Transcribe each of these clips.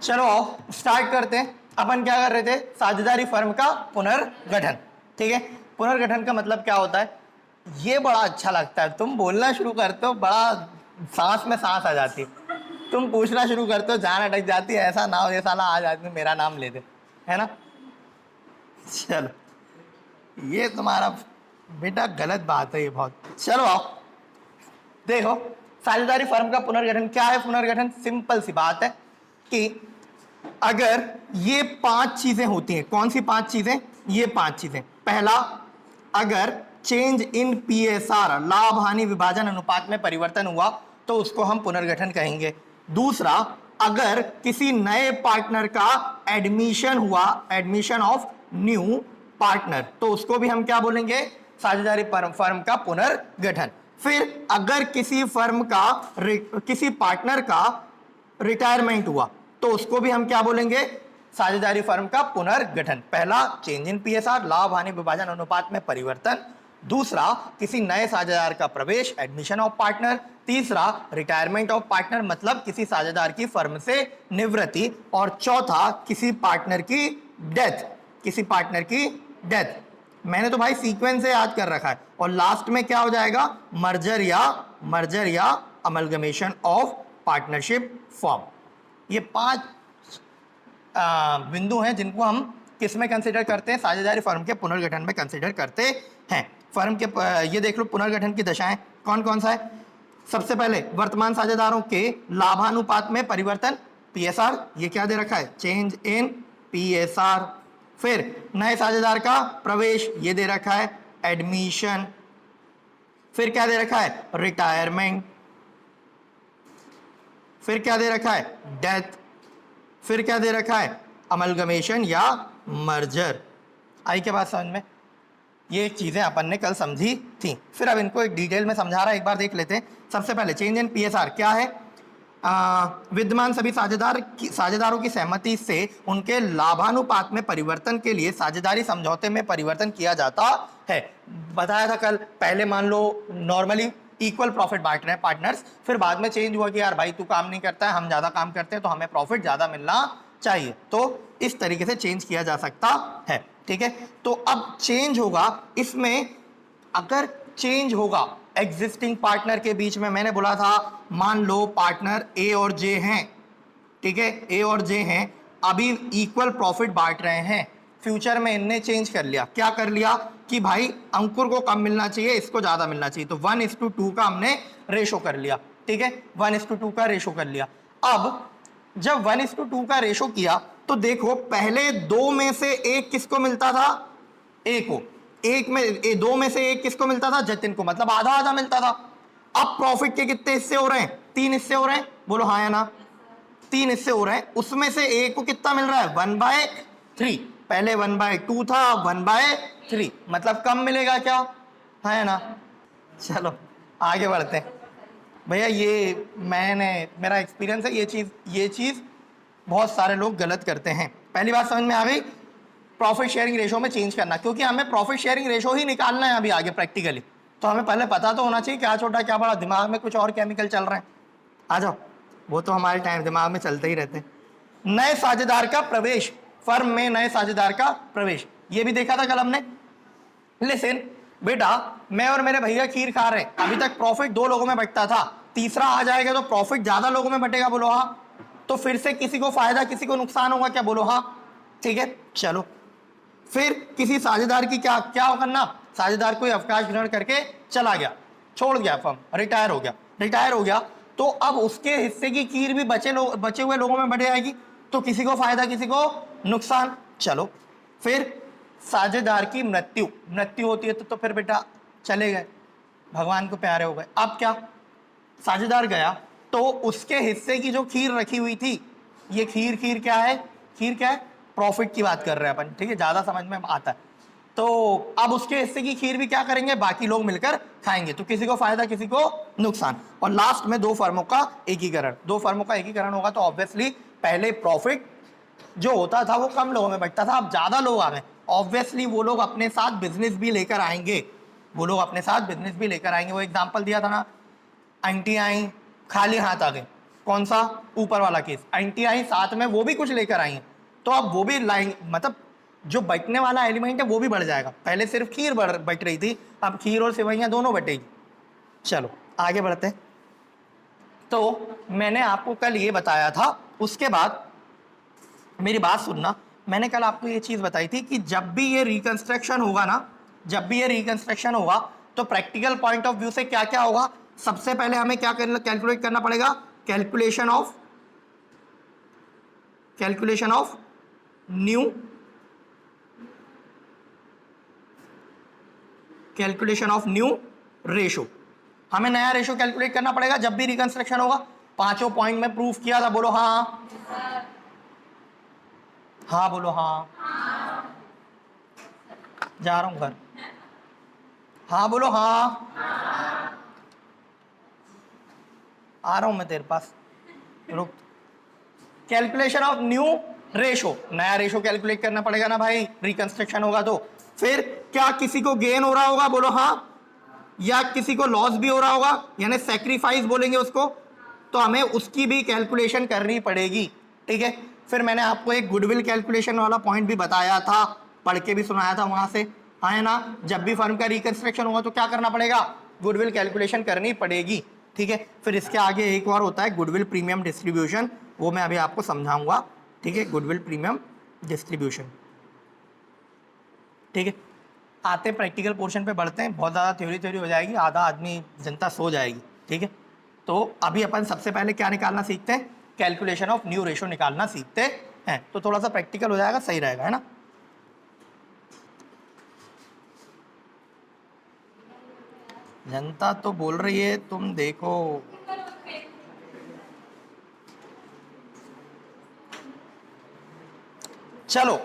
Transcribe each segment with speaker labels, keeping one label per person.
Speaker 1: चलो आओ स्टार्ट करते हैं। अपन क्या कर रहे थे, साझेदारी फर्म का पुनर्गठन। ठीक है, पुनर्गठन का मतलब क्या होता है, ये बड़ा अच्छा लगता है। तुम बोलना शुरू करते हो, बड़ा सांस में सांस आ जाती है। तुम पूछना शुरू करते हो, जान अटक जाती है, ऐसा ना हो ये साला आज आदमी मेरा नाम ले दे, है ना। चलो ये तुम्हारा बेटा गलत बात है ये बहुत। चलो आओ देखो, साझेदारी फर्म का पुनर्गठन क्या है। पुनर्गठन सिंपल सी बात है कि अगर ये 5 चीजें होती हैं। कौन सी 5 चीजें? ये 5 चीजें। पहला, अगर चेंज इन पीएसआर लाभ हानि विभाजन अनुपात में परिवर्तन हुआ तो उसको हम पुनर्गठन कहेंगे। दूसरा, अगर किसी नए पार्टनर का एडमिशन हुआ, एडमिशन ऑफ न्यू पार्टनर, तो उसको भी हम क्या बोलेंगे, साझेदारी फर्म का पुनर्गठन। फिर अगर किसी फर्म का किसी पार्टनर का रिटायरमेंट हुआ तो उसको भी हम क्या बोलेंगे, साझेदारी फर्म का पुनर्गठन। पहला, चेंज इन पीएसआर लाभ हानि विभाजन अनुपात में परिवर्तन। दूसरा, किसी नए साझेदार का प्रवेश, एडमिशन ऑफ पार्टनर। तीसरा, रिटायरमेंट ऑफ पार्टनर मतलब किसी साझेदार की फर्म से निवृत्ति। और चौथा, किसी पार्टनर की डेथ, किसी पार्टनर की डेथ। मैंने तो भाई सीक्वेंस से याद कर रखा है। और लास्ट में क्या हो जाएगा, मर्जर या अमलगमेशन ऑफ पार्टनरशिप फॉर्म। ये 5 बिंदु हैं जिनको हम किस में कंसिडर करते हैं, साझेदारी फर्म के पुनर्गठन में कंसिडर करते हैं। फर्म के ये देख लो पुनर्गठन की दशाएं कौन कौन सा है। सबसे पहले, वर्तमान साझेदारों के लाभानुपात में परिवर्तन, पीएसआर, ये क्या दे रखा है, चेंज इन पीएसआर। फिर नए साझेदार का प्रवेश, ये दे रखा है एडमिशन। फिर क्या दे रखा है, रिटायरमेंट। फिर क्या दे रखा है, डेथ। फिर क्या दे रखा है, अमलगमेशन या मर्जर। आई के बाद समझ में, ये चीजें अपन ने कल समझी थी। फिर अब इनको एक डिटेल में समझा रहा है, एक बार देख लेते हैं। सबसे पहले, चेंज इन पीएसआर क्या है, विद्यमान सभी साझेदारों की सहमति से उनके लाभानुपात में परिवर्तन के लिए साझेदारी समझौते में परिवर्तन किया जाता है। बताया था कल, पहले मान लो नॉर्मली इक्वल प्रॉफिट बांट रहे हैं पार्टनर्स, फिर बाद में चेंज हुआ कि यार भाई तू काम नहीं करता है, हम ज्यादा काम करते हैं तो हमें प्रॉफिट ज्यादा मिलना चाहिए। तो इस तरीके से चेंज किया जा सकता है। ठीक है, तो अब चेंज होगा इसमें, अगर चेंज होगा एग्जिस्टिंग पार्टनर के बीच में। मैंने बोला था, मान लो पार्टनर ए और जे हैं, ठीक है, ए और जे हैं, अभी इक्वल प्रॉफिट बांट रहे हैं। फ्यूचर में इनने चेंज कर लिया, क्या कर लिया कि भाई अंकुर को कम मिलना चाहिए, इसको ज्यादा मिलना चाहिए, तो 1:2 का हमने रेशो कर लिया। ठीक है, 1:2 का रेशो कर लिया। अब जब 1:2 का रेशो किया तो देखो, पहले 2 में से 1 किसको मिलता था, ए को। 2 में से 1 किसको मिलता था, जतिन को, मतलब आधा आधा मिलता था। अब प्रॉफिट के कितने हिस्से हो रहे हैं, 3 हिस्से हो रहे हैं, बोलो हाँ या ना, 3 हिस्से हो रहे हैं। उसमें से ए को कितना मिल रहा है, 1/3। पहले 1/2 था, 1/3, मतलब कम मिलेगा क्या, हाँ या ना। चलो आगे बढ़ते हैं भैया। ये मेरा एक्सपीरियंस है, ये चीज बहुत सारे लोग गलत करते हैं। पहली बात समझ में आ गई, प्रॉफिट शेयरिंग रेशो में चेंज करना, क्योंकि हमें प्रॉफिट शेयरिंग रेशो ही निकालना है अभी आगे प्रैक्टिकली। तो हमें पहले पता तो होना चाहिए क्या छोटा क्या बड़ा, दिमाग में कुछ और केमिकल चल रहे हैं। आ जाओ, वो तो हमारे टाइम दिमाग में चलते ही रहते हैं। नए साझेदार का प्रवेश, फर्म में नए साझेदार का प्रवेश, ये भी देखा था कल हमने। लिसन बेटा, मैं और मेरे भैया खीर खा रहे हैं, अभी तक प्रॉफिट 2 लोगों में बंटता था, तीसरा आ जाएगा तो प्रॉफिट ज्यादा लोगों में बटेगा, बोलो हाँ। तो फिर से किसी को फायदा किसी को नुकसान होगा क्या, बोलो हाँ। ठीक है, चलो फिर किसी साझेदार की क्या क्या करना, साझेदार कोई अवकाश ग्रहण करके चला गया, छोड़ गया फर्म, रिटायर हो गया, तो अब उसके हिस्से की खीर भी बचे हुए लोगों में बट जाएगी, तो किसी को फायदा किसी को नुकसान। चलो फिर साझेदार की मृत्यु होती है तो फिर बेटा चले गए, भगवान को प्यारे हो गए। अब क्या, साझेदार गया तो उसके हिस्से की जो खीर रखी हुई थी, ये खीर क्या है, प्रॉफिट की बात कर रहे हैं अपन, ठीक है, ज्यादा समझ में आता है। तो अब उसके हिस्से की खीर भी क्या करेंगे, बाकी लोग मिलकर खाएंगे, तो किसी को फायदा किसी को नुकसान। और लास्ट में 2 फर्मों का एकीकरण होगा, तो ऑब्वियसली पहले प्रॉफिट जो होता था वो कम लोगों में बंटता था, अब ज्यादा लोग आ गए, ऑब्वियसली वो लोग अपने साथ बिजनेस भी लेकर आएंगे, वो एग्जाम्पल दिया था ना, आंटी आई खाली हाथ आ गए, कौन सा? ऊपर वाला केस। आंटी आई साथ में, वो भी कुछ लेकर आई हैं, तो अब वो भी लाइन मतलब जो बटने वाला एलिमेंट है वो भी बढ़ जाएगा। पहले सिर्फ खीर बट रही थी, अब खीर और सेवइयाँ दोनों बटेगी। चलो आगे बढ़ते हैं। तो मैंने आपको कल ये बताया था, उसके बाद मेरी बात सुनना, मैंने कल आपको ये चीज़ बताई थी कि जब भी ये रिकंस्ट्रक्शन होगा ना, जब भी ये रिकंस्ट्रक्शन होगा तो प्रैक्टिकल पॉइंट ऑफ व्यू से क्या क्या होगा? सबसे पहले हमें क्या कैलकुलेट करना पड़ेगा? Calculation of new ratio. हमें नया रेशो कैलकुलेट करना पड़ेगा जब भी रिकंस्ट्रक्शन होगा। पांचों पॉइंट में प्रूफ किया था, बोलो हाँ। हाँ बोलो हाँ। जा रहा हूं घर। हाँ बोलो हाँ। आ रहा हूं मैं तेरे पास, रुक। कैलकुलेशन ऑफ न्यू रेशो, नया रेशो कैलकुलेट करना पड़ेगा ना भाई, रिकंस्ट्रक्शन होगा तो। फिर क्या किसी को गेन हो रहा होगा? बोलो हाँ। या किसी को लॉस भी हो रहा होगा, यानी सैक्रिफाइस बोलेंगे उसको, तो हमें उसकी भी कैलकुलेशन करनी पड़ेगी। ठीक है। फिर मैंने आपको एक गुडविल कैलकुलेशन वाला पॉइंट भी बताया था, पढ़ के भी सुनाया था वहां से, हाँ है ना। जब भी फर्म का रिकंस्ट्रक्शन होगा तो क्या करना पड़ेगा? गुडविल कैलकुलेशन करनी पड़ेगी। ठीक है। फिर इसके आगे एक और होता है गुडविल प्रीमियम डिस्ट्रीब्यूशन, वो मैं अभी आपको समझाऊंगा। ठीक है, गुडविल प्रीमियम डिस्ट्रीब्यूशन। ठीक है, आते प्रैक्टिकल पोर्शन पे बढ़ते हैं। बहुत ज़्यादा थ्योरी हो जाएगी, आधा आदमी जनता सो जाएगी। ठीक है, तो अभी अपन सबसे पहले क्या निकालना सीखते हैं? कैलकुलेशन ऑफ न्यू रेशो निकालना सीखते हैं। तो थोड़ा सा प्रैक्टिकल हो जाएगा, सही रहेगा, है ना। जनता तो बोल रही है, तुम देखो। चलो,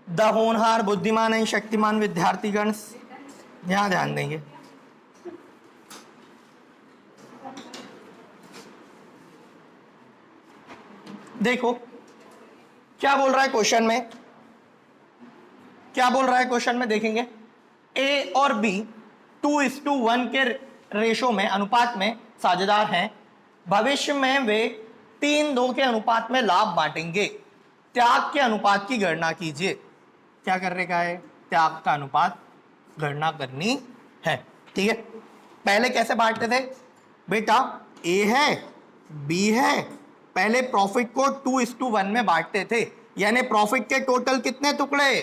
Speaker 1: द होनहार बुद्धिमान एंड शक्तिमान विद्यार्थीगण यहां ध्यान देंगे। देखो क्या बोल रहा है क्वेश्चन में, क्या बोल रहा है क्वेश्चन में, देखेंगे। ए और बी 2:1 के रेशो में, अनुपात में साझेदार हैं। भविष्य में वे 3:2 के अनुपात में लाभ बांटेंगे। त्याग के अनुपात की गणना कीजिए। क्या करने का है? त्याग का अनुपात गणना करनी है। ठीक है, पहले कैसे बांटते थे बेटा? ए है, बी है, पहले प्रॉफिट को 2:1 में बांटते थे, यानी प्रॉफिट के टोटल कितने टुकड़े?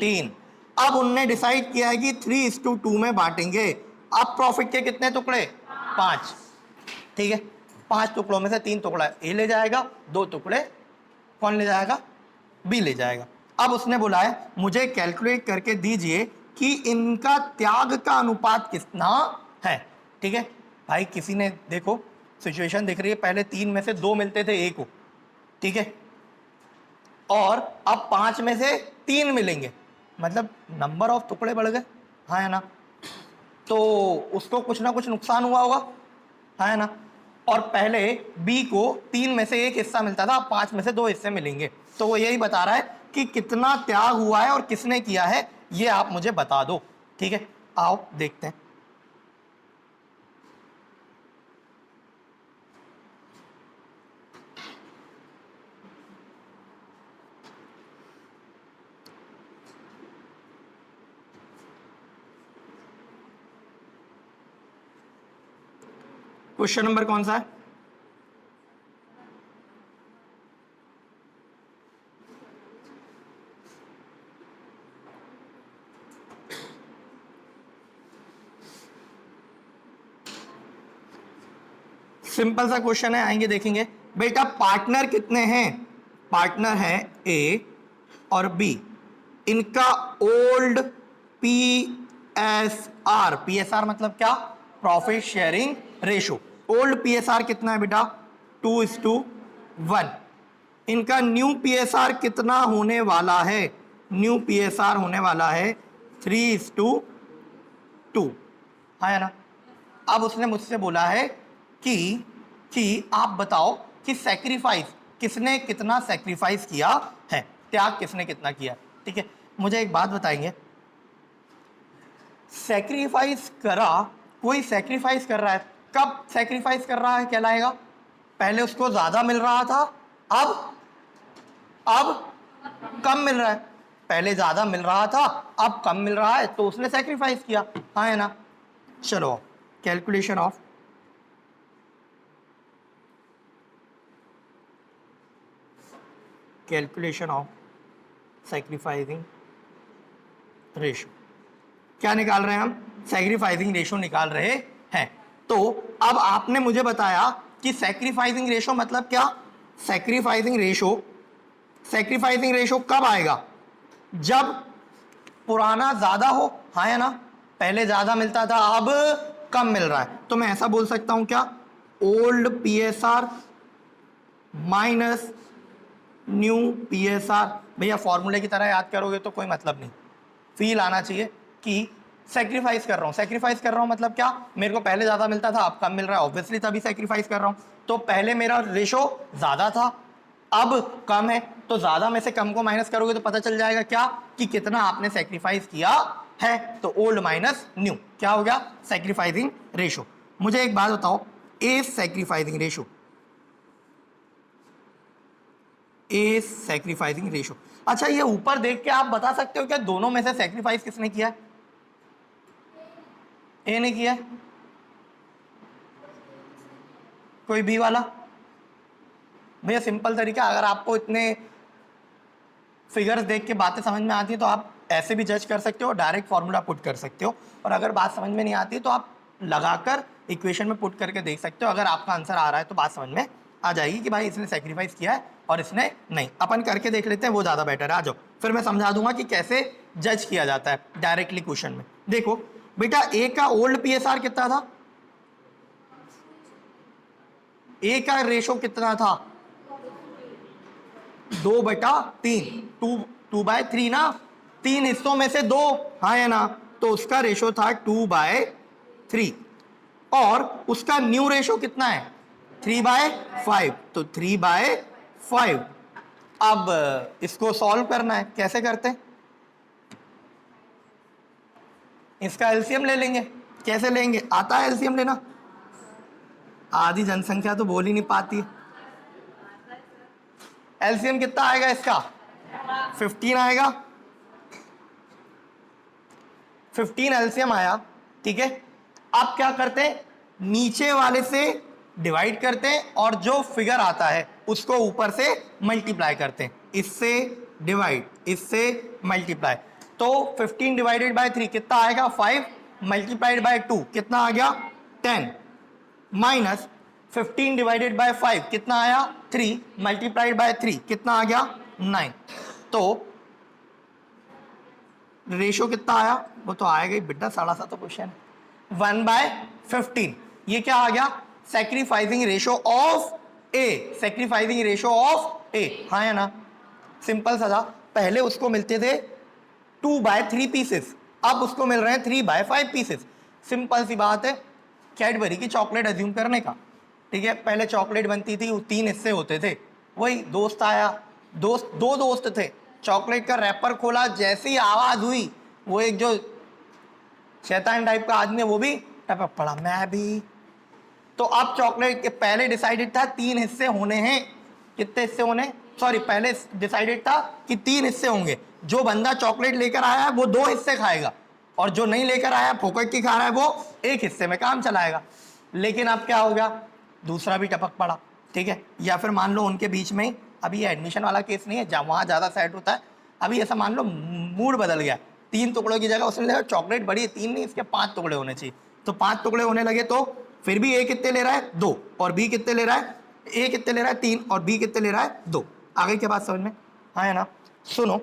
Speaker 1: 3। अब उनने डिसाइड किया है कि 3:2 में बांटेंगे। अब प्रॉफिट के कितने टुकड़े? 5। ठीक है, 5 टुकड़ों में से 3 टुकड़ा ए ले जाएगा, 2 टुकड़े कौन ले जाएगा? बी ले जाएगा। अब उसने बोला है मुझे कैलकुलेट करके दीजिए कि इनका त्याग का अनुपात कितना है। ठीक है भाई, किसी ने देखो सिचुएशन दिख रही है, पहले 3 में से 2 मिलते थे ए को, ठीक है, और अब 5 में से 3 मिलेंगे, मतलब नंबर ऑफ टुकड़े बढ़ गए, हाँ है ना। तो उसको कुछ ना कुछ नुकसान हुआ होगा, हाँ है ना। और पहले बी को 3 में से 1 हिस्सा मिलता था, 5 में से 2 हिस्से मिलेंगे। तो वो यही बता रहा है कि कितना त्याग हुआ है और किसने किया है, ये आप मुझे बता दो। ठीक है, आओ देखते हैं। क्वेश्चन नंबर कौन सा है? सिंपल सा क्वेश्चन है, आएंगे देखेंगे। बेटा पार्टनर कितने हैं? पार्टनर है ए और बी, इनका ओल्ड PSR, PSR मतलब क्या? Profit sharing ratio. Old PSR कितना है बेटा? 2:1। इनका न्यू PSR कितना होने वाला है? न्यू PSR होने वाला है 3:2, है ना। अब उसने मुझसे बोला है कि आप बताओ कि सैक्रिफाइस किसने कितना सैक्रिफाइस किया है, त्याग किसने कितना किया। ठीक है, मुझे एक बात बताएंगे, सैक्रिफाइस करा, कोई सैक्रिफाइस कर रहा है, कब सैक्रिफाइस कर रहा है कहलाएगा? पहले उसको ज्यादा मिल रहा था, अब कम मिल रहा है। पहले ज्यादा मिल रहा था, अब कम मिल रहा है, तो उसने सेक्रीफाइस किया, हाँ है ना। चलो कैलकुलेशन ऑफ सैक्रिफाइसिंग रेशो। क्या निकाल रहे हैं हम? सैक्रिफाइसिंग रेशो निकाल रहे हैं। तो अब आपने मुझे बताया कि सैक्रिफाइसिंग रेशो मतलब क्या? सैक्रिफाइसिंग रेशो कब आएगा? जब पुराना ज्यादा हो, हाँ या ना। पहले ज्यादा मिलता था, अब कम मिल रहा है, तो मैं ऐसा बोल सकता हूं क्या? Old PSR minus new PSR. भैया फॉर्मूले की तरह याद करोगे तो कोई मतलब नहीं, फील आना चाहिए कि सेक्रीफाइस कर रहा हूं मतलब क्या? मेरे को पहले ज्यादा मिलता था, अब कम मिल रहा है, ऑब्वियसली तभी सेक्रीफाइस कर रहा हूं। तो पहले मेरा रेशो ज्यादा था, अब कम है, तो ज्यादा में से कम को माइनस करोगे तो पता चल जाएगा क्या कि कितना आपने सेक्रीफाइस किया है। तो ओल्ड माइनस न्यू क्या हो गया? Sacrificing ratio. मुझे एक बात बताओ, ए सैक्रिफाइसिंग रेशो। अच्छा, ये ऊपर देख के आप बता सकते हो क्या दोनों में से सैक्रिफाइस किसने किया है? ए ने किया है, कोई बी वाला? भैया सिंपल तरीका, अगर आपको इतने फिगर्स देख के बातें समझ में आती है तो आप ऐसे भी जज कर सकते हो, डायरेक्ट फॉर्मूला पुट कर सकते हो, और अगर बात समझ में नहीं आती तो आप लगाकर इक्वेशन में पुट करके देख सकते हो। अगर आपका आंसर आ रहा है तो बात समझ में आ जाएगी कि भाई इसने सेक्रीफाइस किया है और इसने नहीं। अपन करके देख लेते हैं, वो ज़्यादा बेटर है। आ जाओ, फिर मैं समझा दूंगा कि कैसे जज किया जाता है डायरेक्टली क्वेश्चन में। देखो बेटा, ए का ओल्ड पीएसआर कितना था? ए का रेशो कितना था? 2/3, 2/3 ना, 3 हिस्सों में से 2, हाँ या ना। तो उसका रेशो था 2/3, और उसका न्यू रेशो कितना है? 3/5, तो 3/5। अब इसको सॉल्व करना है, कैसे करते हैं? इसका एलसीएम ले लेंगे। कैसे लेंगे? आता है एलसीएम लेना? आधी जनसंख्या तो बोल ही नहीं पाती। एलसीएम कितना आएगा इसका? 15 आएगा। 15 एलसीएम आया, ठीक है। अब क्या करते हैं? नीचे वाले से डिवाइड करते हैं और जो फिगर आता है उसको ऊपर से मल्टीप्लाई करते हैं। इससे डिवाइड, इससे मल्टीप्लाई, तो 15 डिवाइडेड बाय 3 कितना आएगा? 5 मल्टीप्लाइड बाय 2 कितना आ गया? 10, माइनस 15 डिवाइडेड बाय 5 कितना आया? 3 मल्टीप्लाइड बाय 3 कितना आ गया? 9। तो रेशो कितना आया? वो तो आएगा ही बेटा, 7.5 तो क्वेश्चन 1/15। ये क्या आ गया? Sacrificing ratio of a, sacrificing ratio of a, हाँ या ना। सिंपल सा था, पहले उसको मिलते थे 2/3 पीसेस, अब उसको मिल रहे हैं 3/5 पीसेस। सिंपल सी बात है, कैडबरी की चॉकलेट अज्यूम करने का, ठीक है। पहले चॉकलेट बनती थी, 3 हिस्से होते थे। वही दोस्त आया, दो दोस्त थे, चॉकलेट का रैपर खोला, जैसी आवाज हुई वो एक जो शैतान टाइप का आदमी है वो भी टपक पड़ा, मैं भी। तो अब चॉकलेट के पहले डिसाइडेड था 3 हिस्से होने हैं। कितने हिस्से होने? सॉरी, पहले डिसाइडेड था कि 3 हिस्से होंगे। जो बंदा चॉकलेट लेकर आया है वो 2 हिस्से खाएगा, और जो नहीं लेकर आया फोकट की खा रहा है वो 1 हिस्से में काम चलाएगा। लेकिन अब क्या हो गया? दूसरा भी टपक पड़ा, ठीक है। या फिर मान लो उनके बीच में, अभी ये एडमिशन वाला केस नहीं है जहाँ वहाँ ज़्यादा सेट होता है, अभी ऐसा मान लो मूड बदल गया, 3 टुकड़ों की जगह उसने लगा चॉकलेट बड़ी है, 3 नहीं इसके 5 टुकड़े होने चाहिए, तो 5 टुकड़े होने लगे। तो फिर भी ए कितने ले रहा है? 2, और बी कितने ले रहा है? ए कितने ले रहा है? 3, और बी कितने ले रहा है? 2। आगे की बात समझ में, हाँ है ना। सुनो,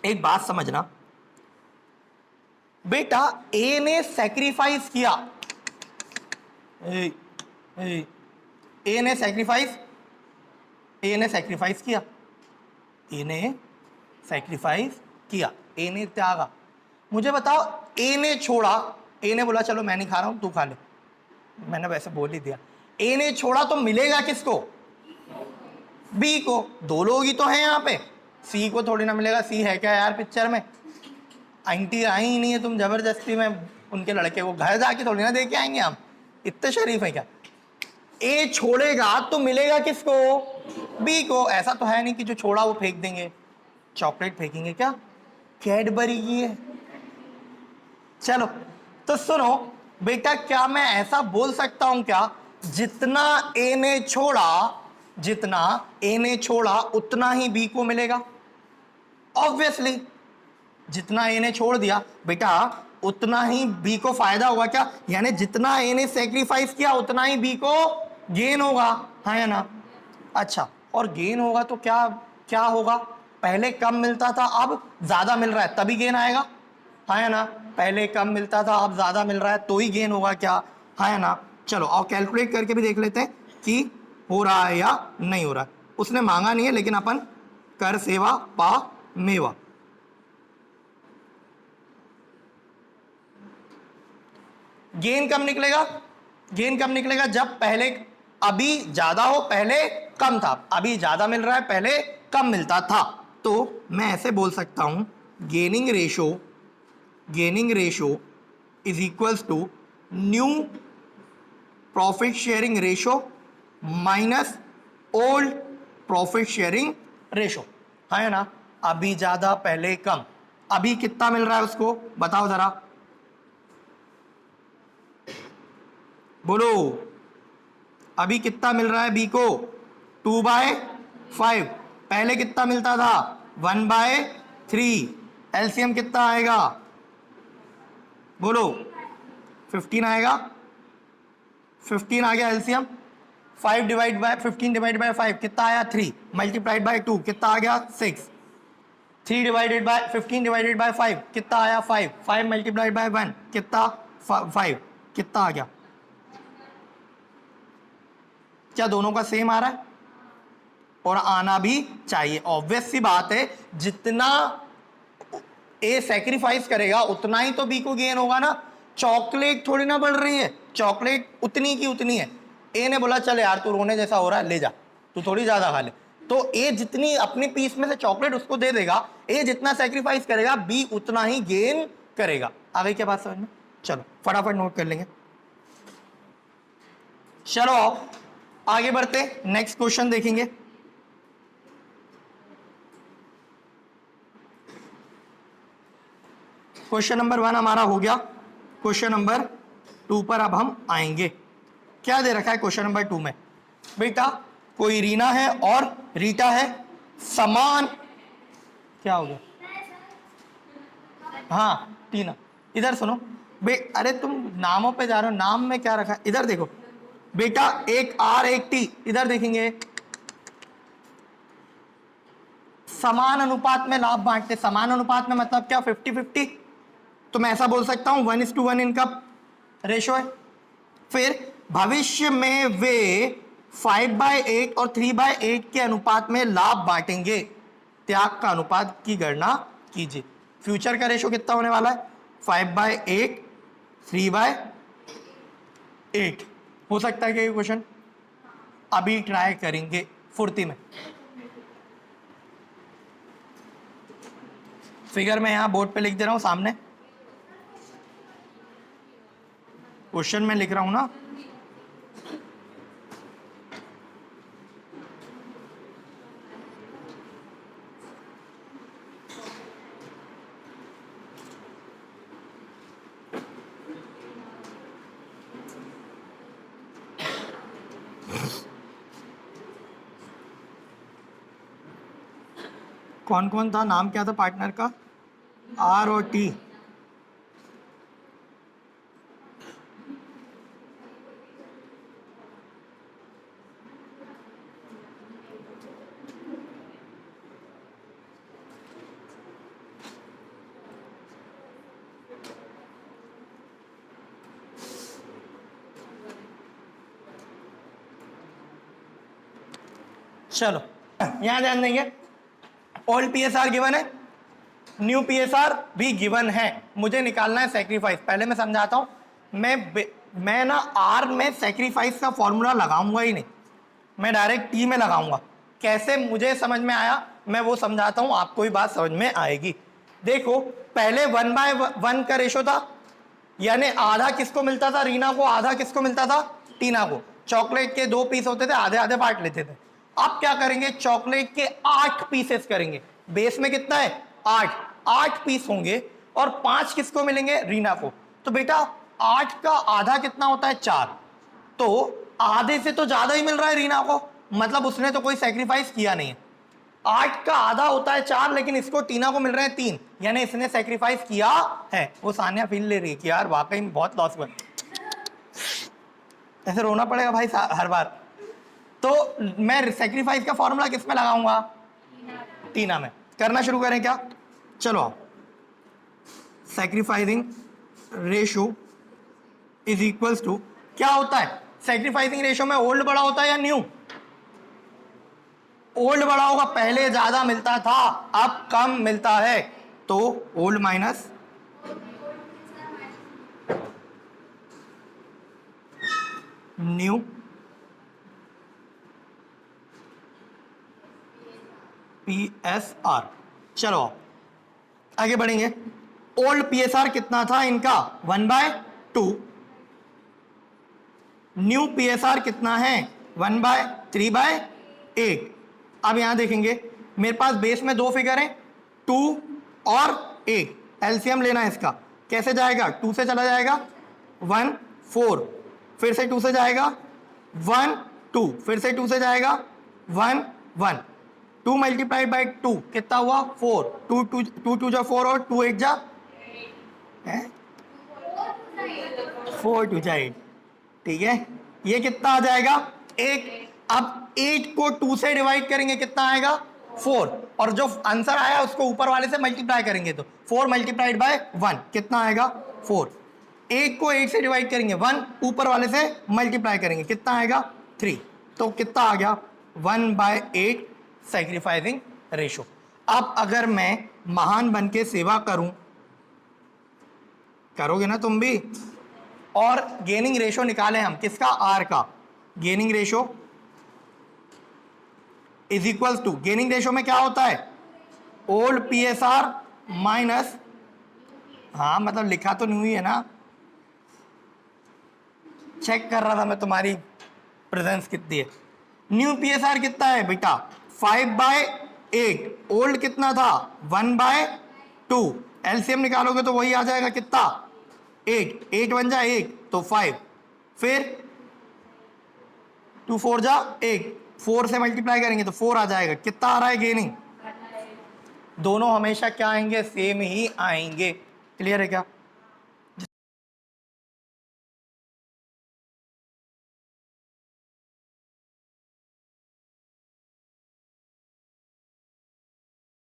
Speaker 1: एक बात समझना बेटा, ए ने सैक्रिफाइस किया, ए ने सैक्रिफाइस किया, ए ने सैक्रिफाइस किया, ए ने त्यागा। मुझे बताओ, ए ने छोड़ा, ए ने बोला चलो मैं नहीं खा रहा हूं तू खा ले, मैंने वैसे बोल ही दिया। ए ने छोड़ा तो मिलेगा किसको? बी को। 2 लोग ही तो हैं यहाँ पे, सी को थोड़ी ना मिलेगा। सी है क्या यार पिक्चर में? आंटी आई ही नहीं है, तुम जबरदस्ती में उनके लड़के को घर जाके थोड़ी ना दे के आएंगे हम, इतने शरीफ है क्या? ए छोड़ेगा तो मिलेगा किसको? बी को। ऐसा तो है नहीं कि जो छोड़ा वो फेंक देंगे। चॉकलेट फेंकेंगे क्या? कैडबरी की है। चलो तो सुनो बेटा, क्या मैं ऐसा बोल सकता हूं क्या, जितना ए ने छोड़ा उतना ही बी को मिलेगा? ऑब्वियसली जितना ए ने छोड़ दिया बेटा उतना ही बी को फायदा होगा क्या? यानी जितना ए ने सेक्रीफाइस किया उतना ही बी को गेन होगा, हाँ या ना? अच्छा, और गेन होगा तो क्या क्या होगा? पहले कम मिलता था अब ज्यादा मिल रहा है तभी गेन आएगा, हाँ या ना? पहले कम मिलता था अब ज्यादा मिल रहा है तो ही गेन होगा क्या, हाँ या ना? चलो और कैलकुलेट करके भी देख लेते हैं कि हो रहा है या नहीं हो रहा है। उसने मांगा नहीं है लेकिन अपन कर सेवा पा मेवा। गेन कब निकलेगा? गेन कब निकलेगा? जब पहले अभी ज्यादा हो पहले कम था, अभी ज्यादा मिल रहा है पहले कम मिलता था। तो मैं ऐसे बोल सकता हूं gaining ratio is equals to new profit sharing ratio minus old profit sharing ratio, है ना? अभी ज्यादा पहले कम, अभी कितना मिल रहा है उसको बताओ जरा, बोलो अभी कितना मिल रहा है बी को? 2/5। पहले कितना मिलता था? 1/3। एलसीएम कितना आएगा बोलो? 15 आएगा। 15 आ गया एलसीएम। 15 डिवाइड बाय 5 कितना आया? 3 मल्टीप्लाइड बाय 2 कितना आ गया? 6। 15 डिवाइडेड बाय 5 कितना आया? 5। 5 मल्टीप्लाइड बाय 1 कितना? 5 कितना आ गया? क्या दोनों का सेम आ रहा है? और आना भी चाहिए। ऑब्वियस सी बात है, जितना ए सैक्रिफाइस करेगा उतना ही तो बी को गेन होगा ना। चॉकलेट थोड़ी ना बढ़ रही है, चॉकलेट उतनी की उतनी है। ए ने बोला चल यार तू रोने जैसा हो रहा है ले जा, तू थोड़ी ज्यादा खा ले, तो ए जितनी अपनी पीस में से चॉकलेट उसको दे देगा। ए जितना सैक्रिफाइस करेगा बी उतना ही गेन करेगा। आ गई क्या बात समझ में? चलो फटाफट नोट कर लेंगे। चलो आगे बढ़ते, नेक्स्ट क्वेश्चन देखेंगे। क्वेश्चन नंबर 1 हमारा हो गया। क्वेश्चन नंबर 2 पर अब हम आएंगे। क्या दे रखा है क्वेश्चन नंबर 2 में? बेटा कोई रीना है और रीटा है, समान, क्या हो गया? हाँ टीना, इधर सुनो अरे तुम नामों पे जा रहे हो, नाम में क्या रखा है इधर देखो बेटा, एक आर एक टी, इधर देखेंगे। समान अनुपात में लाभ बांटते, समान अनुपात में मतलब क्या? 50-50। तो मैं ऐसा बोल सकता हूं 1:1 इनका रेशो है। फिर भविष्य में वे 5/8 और 3/8 के अनुपात में लाभ बांटेंगे। त्याग का अनुपात की गणना कीजिए। फ्यूचर का रेशो कितना होने वाला है? 5/8 3/8। हो सकता है कि ये क्वेश्चन अभी ट्राई करेंगे फुर्ती में। फिगर मैं यहां बोर्ड पे लिख दे रहा हूं सामने, क्वेश्चन में लिख रहा हूं ना। कौन कौन था? नाम क्या था पार्टनर का? आर और टी। चलो यहां ध्यान देंगे। ओल्ड पीएसआर गिवन है, न्यू पीएसआर भी गिवन है। मुझे निकालना है सैक्रिफाइस। पहले मैं समझाता हूं। मैं ना आर में सैक्रिफाइस का फॉर्मूला लगाऊंगा ही नहीं, मैं डायरेक्ट टी में लगाऊंगा। कैसे मुझे समझ में आया मैं वो समझाता हूं, आपको भी बात समझ में आएगी। देखो पहले 1/1 का रेशो था, यानी आधा किसको मिलता था? रीना को। आधा किसको मिलता था? टीना को। चॉकलेट के 2 पीस होते थे, आधे आधे बांट लेते थे। अब क्या करेंगे, चॉकलेट के 8 पीसेस करेंगे। बेस में कितना है 8 पीस होंगे और 5 किसको मिलेंगे, रीना को। तो बेटा 8 का आधा कितना होता है 4, तो आधे से तो ज्यादा ही मिल रहा है रीना को, मतलब उसने तो कोई सेक्रीफाइस किया नहीं है। 8 का आधा होता है 4, लेकिन इसको टीना को मिल रहे हैं 3, यानी इसने सेक्रीफाइस किया है। वो सानिया फील ले रही है कि यार वाकई में बहुत लॉस हुआ, ऐसे रोना पड़ेगा भाई हर बार। तो मैं सेक्रीफाइस का फॉर्मूला किस में लगाऊंगा, टीना में। करना शुरू करें क्या, चलो। Sacrificing ratio is equals to, क्या होता है सेक्रीफाइसिंग रेशो में, ओल्ड बड़ा होता है या न्यू, ओल्ड बड़ा होगा, पहले ज्यादा मिलता था अब कम मिलता है, तो ओल्ड माइनस न्यू। PSR, चलो आगे बढ़ेंगे। ओल्ड PSR कितना था इनका 1/2, न्यू PSR कितना है 1/3/8। अब यहां देखेंगे मेरे पास बेस में 2 फिगर हैं 2 और 8, एलसीएम लेना है इसका। कैसे जाएगा, 2 से चला जाएगा 1 4, फिर से 2 से जाएगा 1 2, फिर से 2 से जाएगा 1 1, 2 मल्टीप्लाइड बाई 2 कितना हुआ 4, 2 2 जा 4 और 2 8 जा 4 2 जा 8, ठीक है। ये कितना आ जाएगा 1। अब 8 को 2 से डिवाइड करेंगे कितना आएगा 4, और जो आंसर आया उसको ऊपर वाले से मल्टीप्लाई करेंगे तो 4 मल्टीप्लाइड बाय 1 कितना आएगा 4। 8 को 8 से डिवाइड करेंगे 1, ऊपर वाले से मल्टीप्लाई करेंगे कितना आएगा 3, तो कितना आ गया 1/8 सैक्रिफाइसिंग रेशो। अब अगर मैं महान बन के सेवा करूं, करोगे ना तुम भी, और गेनिंग रेशो निकालें हम किसका, आर का। Gaining ratio is equal to, gaining ratio में क्या होता है ओल्ड PSR माइनस, हाँ मतलब लिखा तो नहीं है ना, चेक कर रहा था मैं तुम्हारी प्रेजेंस कितनी है। न्यू PSR कितना है बेटा 5/8, ओल्ड कितना था 1/2, एलसीएम निकालोगे तो वही आ जाएगा कितना 8, 8 1 जा 1 तो 5, फिर 2 4 जा 8, 4 से मल्टीप्लाई करेंगे तो 4 आ जाएगा, कितना आ रहा है गेनिंग। दोनों हमेशा क्या आएंगे, सेम ही आएंगे। क्लियर है क्या।